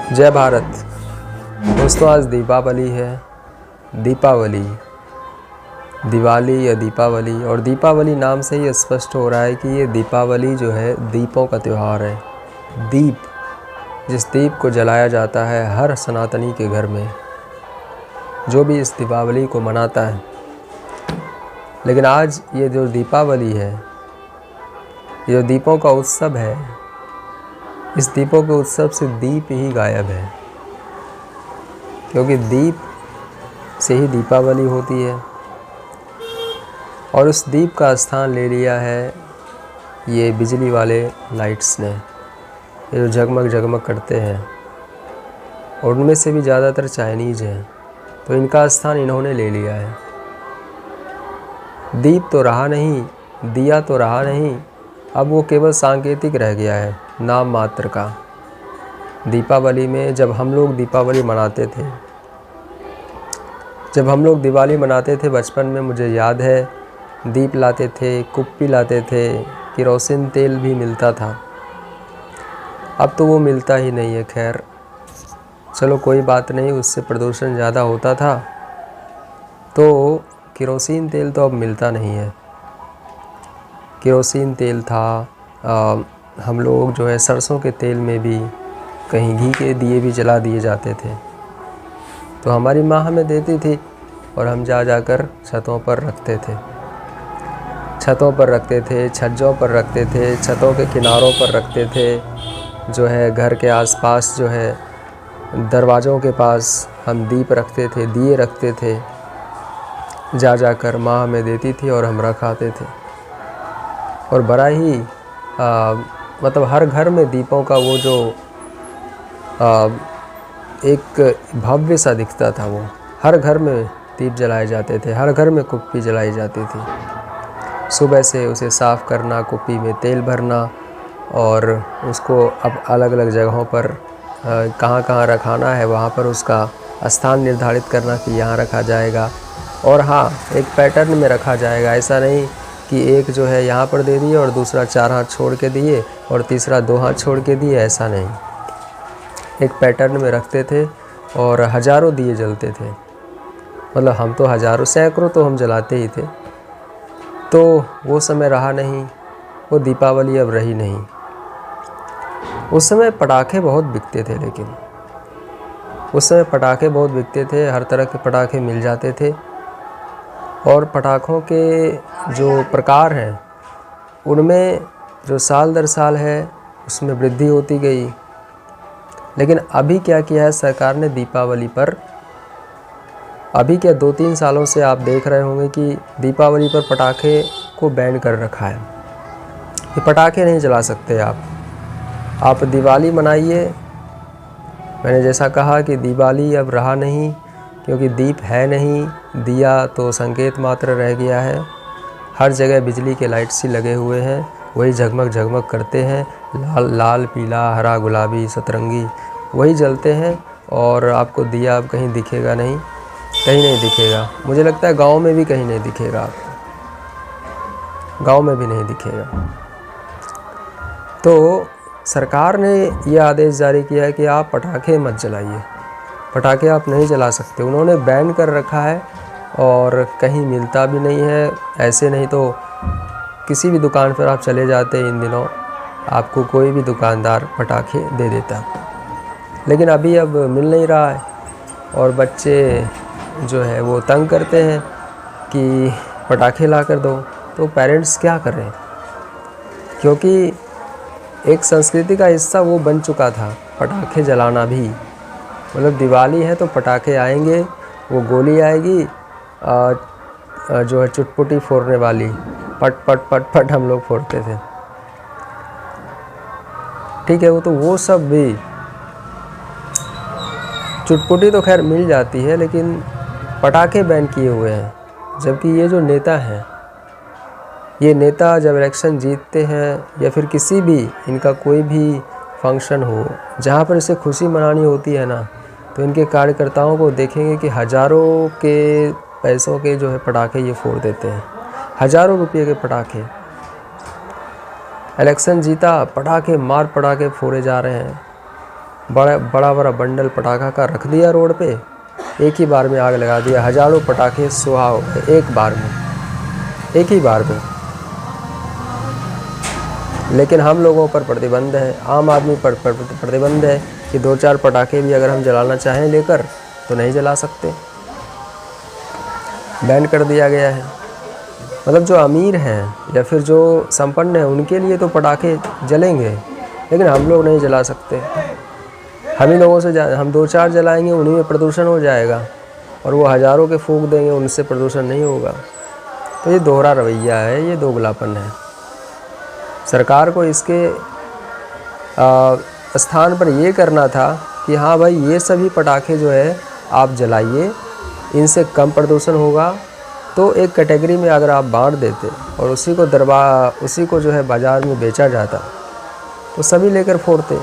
जय भारत। दोस्तों, आज दीपावली है। दीपावली, दिवाली या दीपावली, और दीपावली नाम से ही स्पष्ट हो रहा है कि ये दीपावली जो है दीपों का त्यौहार है। दीप, जिस दीप को जलाया जाता है हर सनातनी के घर में, जो भी इस दीपावली को मनाता है। लेकिन आज ये जो दीपावली है, ये जो दीपों का उत्सव है, इस दीपों के उत्सव से दीप ही गायब है, क्योंकि दीप से ही दीपावली होती है। और उस दीप का स्थान ले लिया है ये बिजली वाले लाइट्स ने, ये जो जगमग जगमग करते हैं, और उनमें से भी ज़्यादातर चाइनीज़ हैं, तो इनका स्थान इन्होंने ले लिया है। दीप तो रहा नहीं, दिया तो रहा नहीं, अब वो केवल सांकेतिक रह गया है, नाम मात्र का। दीपावली में जब हम लोग दीपावली मनाते थे, जब हम लोग दिवाली मनाते थे बचपन में, मुझे याद है दीप लाते थे, कुप्पी लाते थे, केरोसिन तेल भी मिलता था। अब तो वो मिलता ही नहीं है। खैर चलो कोई बात नहीं, उससे प्रदूषण ज़्यादा होता था, तो केरोसिन तेल तो अब मिलता नहीं है। केरोसिन तेल था, हम लोग जो है सरसों के तेल में भी, कहीं घी के दिए भी जला दिए जाते थे। तो हमारी माँ हमें देती थी और हम जा जाकर छतों पर रखते थे, छतों पर रखते थे, छज्जों पर रखते थे, छतों के किनारों पर रखते थे, जो है घर के आसपास, जो है दरवाज़ों के पास हम दीप रखते थे, दिए रखते थे। जा जाकर माँ हमें देती थी और हम रखाते थे। और बड़ा ही मतलब हर घर में दीपों का वो जो एक भव्य सा दिखता था, वो हर घर में दीप जलाए जाते थे, हर घर में कुप्पी जलाई जाती थी। सुबह से उसे साफ़ करना, कुप्पी में तेल भरना, और उसको अब अलग अलग जगहों पर कहाँ कहाँ रखाना है, वहाँ पर उसका स्थान निर्धारित करना कि यहाँ रखा जाएगा। और हाँ, एक पैटर्न में रखा जाएगा। ऐसा नहीं कि एक जो है यहाँ पर दे दिए और दूसरा 4 हाथ छोड़ के दिए और तीसरा 2 हाथ छोड़ के दिए, ऐसा नहीं। एक पैटर्न में रखते थे और हज़ारों दिए जलते थे। मतलब हम तो हज़ारों, सैकड़ों तो हम जलाते ही थे। तो वो समय रहा नहीं, वो दीपावली अब रही नहीं। उस समय पटाखे बहुत बिकते थे, लेकिन उस समय पटाखे बहुत बिकते थे, हर तरह के पटाखे मिल जाते थे। और पटाखों के जो प्रकार हैं, उनमें जो साल दर साल है उसमें वृद्धि होती गई। लेकिन अभी क्या किया है सरकार ने दीपावली पर, अभी क्या 2-3 सालों से आप देख रहे होंगे कि दीपावली पर पटाखे को बैन कर रखा है। ये पटाखे नहीं जला सकते आप दिवाली मनाइए। मैंने जैसा कहा कि दिवाली अब रहा नहीं, क्योंकि दीप है नहीं, दिया तो संकेत मात्र रह गया है। हर जगह बिजली के लाइट्स ही लगे हुए हैं, वही झगमग झगमग करते हैं, लाल लाल, पीला, हरा, गुलाबी, सतरंगी, वही जलते हैं। और आपको दिया अब कहीं दिखेगा नहीं, कहीं नहीं दिखेगा। मुझे लगता है गांव में भी कहीं नहीं दिखेगा आपको, गांव में भी नहीं दिखेगा। तो सरकार ने यह आदेश जारी किया है कि आप पटाखे मत जलाइए, पटाखे आप नहीं जला सकते। उन्होंने बैन कर रखा है और कहीं मिलता भी नहीं है। ऐसे नहीं तो किसी भी दुकान पर आप चले जाते इन दिनों, आपको कोई भी दुकानदार पटाखे दे देता। लेकिन अभी अब मिल नहीं रहा है, और बच्चे जो है वो तंग करते हैं कि पटाखे ला कर दो। तो पेरेंट्स क्या कर रहे हैं, क्योंकि एक संस्कृति का हिस्सा वो बन चुका था पटाखे जलाना भी। मतलब दिवाली है तो पटाखे आएंगे, वो गोली आएगी जो है चुटपुटी फोड़ने वाली, पट पट पट पट हम लोग फोड़ते थे। ठीक है, वो सब भी, चुटपुटी तो खैर मिल जाती है, लेकिन पटाखे बैन किए हुए हैं। जबकि ये जो नेता हैं, ये नेता जब इलेक्शन जीतते हैं या फिर किसी भी इनका कोई भी फंक्शन हो जहाँ पर इसे खुशी मनानी होती है ना, तो इनके कार्यकर्ताओं को देखेंगे कि हज़ारों के पैसों के जो है पटाखे ये फोड़ देते हैं, हज़ारों रुपये के पटाखे। इलेक्शन जीता, पटाखे मार पटाखे फोड़े जा रहे हैं। बड़ा बड़ा बंडल पटाखा का रख दिया रोड पे, एक ही बार में आग लगा दिया, हज़ारों पटाखे सुहा हो गए एक बार में, एक ही बार में। लेकिन हम लोगों पर प्रतिबंध है, आम आदमी पर प्रतिबंध है कि 2-4 पटाखे भी अगर हम जलाना चाहें लेकर तो नहीं जला सकते, बैन कर दिया गया है। मतलब जो अमीर हैं या फिर जो संपन्न हैं उनके लिए तो पटाखे जलेंगे, लेकिन हम लोग नहीं जला सकते। हम ही लोगों से हम 2-4 जलाएंगे, उन्हीं में प्रदूषण हो जाएगा, और वो हज़ारों के फूंक देंगे, उनसे प्रदूषण नहीं होगा। तो ये दोहरा रवैया है, ये दोगलापन है। सरकार को इसके स्थान पर ये करना था कि हाँ भाई, ये सभी पटाखे जो है आप जलाइए, इनसे कम प्रदूषण होगा। तो एक कैटेगरी में अगर आप बांट देते और उसी को जो है बाज़ार में बेचा जाता तो सभी लेकर फोड़ते।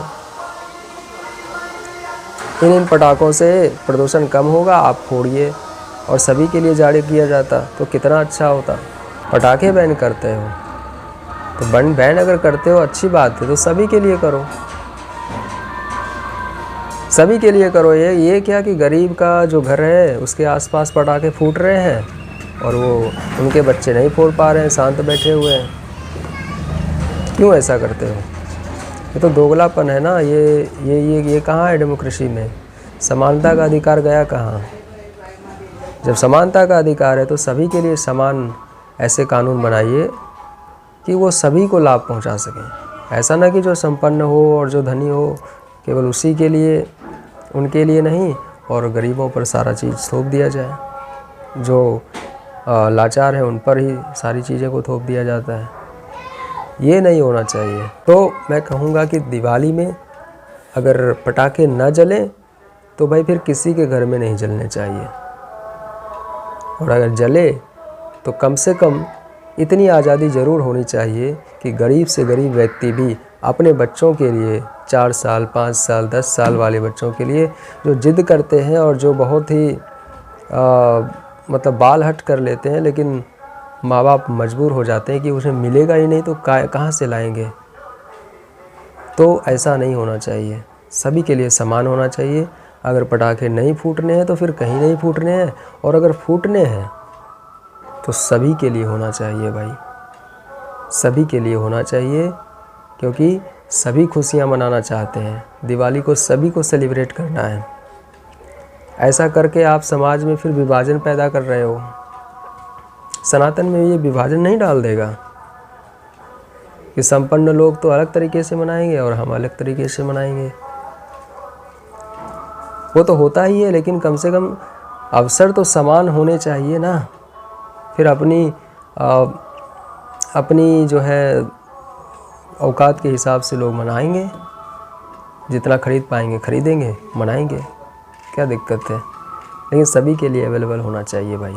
इन पटाखों से प्रदूषण कम होगा, आप फोड़िए, और सभी के लिए जारी किया जाता तो कितना अच्छा होता। पटाखे बैन करते हो तो बैन अगर करते हो अच्छी बात है, तो सभी के लिए करो, सभी के लिए करो। ये क्या कि गरीब का जो घर है उसके आसपास पटाखे फूट रहे हैं और वो उनके बच्चे नहीं फोड़ पा रहे हैं, शांत बैठे हुए हैं। क्यों ऐसा करते हो? ये तो दोगलापन है ना। ये कहाँ है डेमोक्रेसी में? समानता का अधिकार गया कहाँ? जब समानता का अधिकार है तो सभी के लिए समान ऐसे कानून बनाइए कि वो सभी को लाभ पहुंचा सकें। ऐसा ना कि जो संपन्न हो और जो धनी हो केवल उसी के लिए, उनके लिए नहीं, और गरीबों पर सारा चीज़ थोप दिया जाए। जो लाचार है उन पर ही सारी चीज़ें को थोप दिया जाता है। ये नहीं होना चाहिए। तो मैं कहूँगा कि दिवाली में अगर पटाखे न जलें तो भाई फिर किसी के घर में नहीं जलने चाहिए, और अगर जले तो कम से कम इतनी आज़ादी ज़रूर होनी चाहिए कि गरीब से गरीब व्यक्ति भी अपने बच्चों के लिए, 4 साल 5 साल 10 साल वाले बच्चों के लिए जो जिद करते हैं और जो बहुत ही मतलब बाल हट कर लेते हैं, लेकिन माँ बाप मजबूर हो जाते हैं कि उसे मिलेगा ही नहीं तो कहाँ से लाएंगे। तो ऐसा नहीं होना चाहिए, सभी के लिए समान होना चाहिए। अगर पटाखे नहीं फूटने हैं तो फिर कहीं नहीं फूटने हैं, और अगर फूटने हैं तो सभी के लिए होना चाहिए भाई, सभी के लिए होना चाहिए, क्योंकि सभी खुशियाँ मनाना चाहते हैं। दिवाली को सभी को सेलिब्रेट करना है। ऐसा करके आप समाज में फिर विभाजन पैदा कर रहे हो। सनातन में ये विभाजन नहीं डाल देगा कि संपन्न लोग तो अलग तरीके से मनाएंगे और हम अलग तरीके से मनाएंगे। वो तो होता ही है, लेकिन कम से कम अवसर तो समान होने चाहिए ना। फिर अपनी जो है औकात के हिसाब से लोग मनाएंगे, जितना खरीद पाएंगे खरीदेंगे, मनाएंगे, क्या दिक्कत है। लेकिन सभी के लिए अवेलेबल होना चाहिए भाई।